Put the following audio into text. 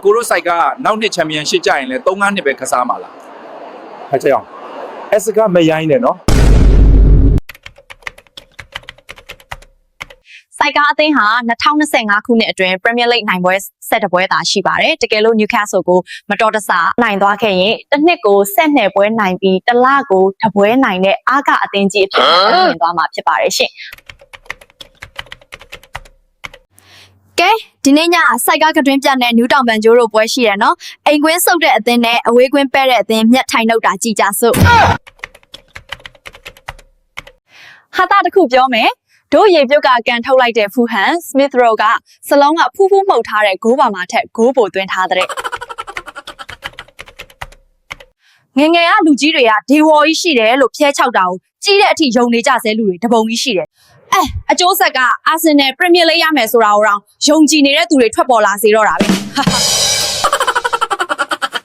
ကိုတို့ site ကနောက်နှစ် championship ကြရင်လည်း3-5နှစ်ပဲကစားမှာလားဟာကြောင် S ကမရိုင်းနဲ့နော် စိုက်ကားအသင်းဟာ2025ခုနှစ်အတွင်း Premier League နိုင်ပွဲ7ပွဲသာရှိပါတယ်။တကယ်လို့ Newcastle ကိုမတော်တဆနိုင်သွားခဲ့ရင်တစ်နှစ်ကို12ပွဲနိုင်ပြီးတစ်လကိုတစ်ပွဲနိုင်တဲ့အားကအသင်းကြီးအဖြစ်မြင်သွားမှာဖြစ်ပါတယ်ရှင်။ကဲဒီနေ့ညစိုက်ကားကတွင်ပြတ်တဲ့နယူးတောင်ပန်ဂျိုးတို့ပွဲရှိရနော်။အိမ်ကွင်းဆုပ်တဲ့အသင်းနဲ့အဝေးကွင်းပဲ့တဲ့အသင်းမြတ်ထိုင်နှုတ်တာကြည်ကြစို့။ဟာတာတစ်ခုပြောမယ်။တို့ရေပြုတ်ကကန်ထုတ်လိုက်တဲ့ဖူဟန် Smith Rowe ကစလုံးကဖူးဖူးမှုတ်ထားတဲ့ဂိုးပါမှာထက်ဂိုးပိုသွင်းထားတဲ့ငငယ်ကလူကြီးတွေကဒေဝေါ်ကြီးရှိတယ်လို့ဖျဲချောက်တာကိုကြီးတဲ့အထိယုံနေကြဆဲလူတွေတပုံကြီးရှိတယ်အကျိုးဆက်ကအာဆင်နယ်ပရီးမီယာလိဂ်ရမယ်ဆိုတာကိုတော့ယုံကြည်နေတဲ့သူတွေထွက်ပေါ်လာစေတော့တာပဲ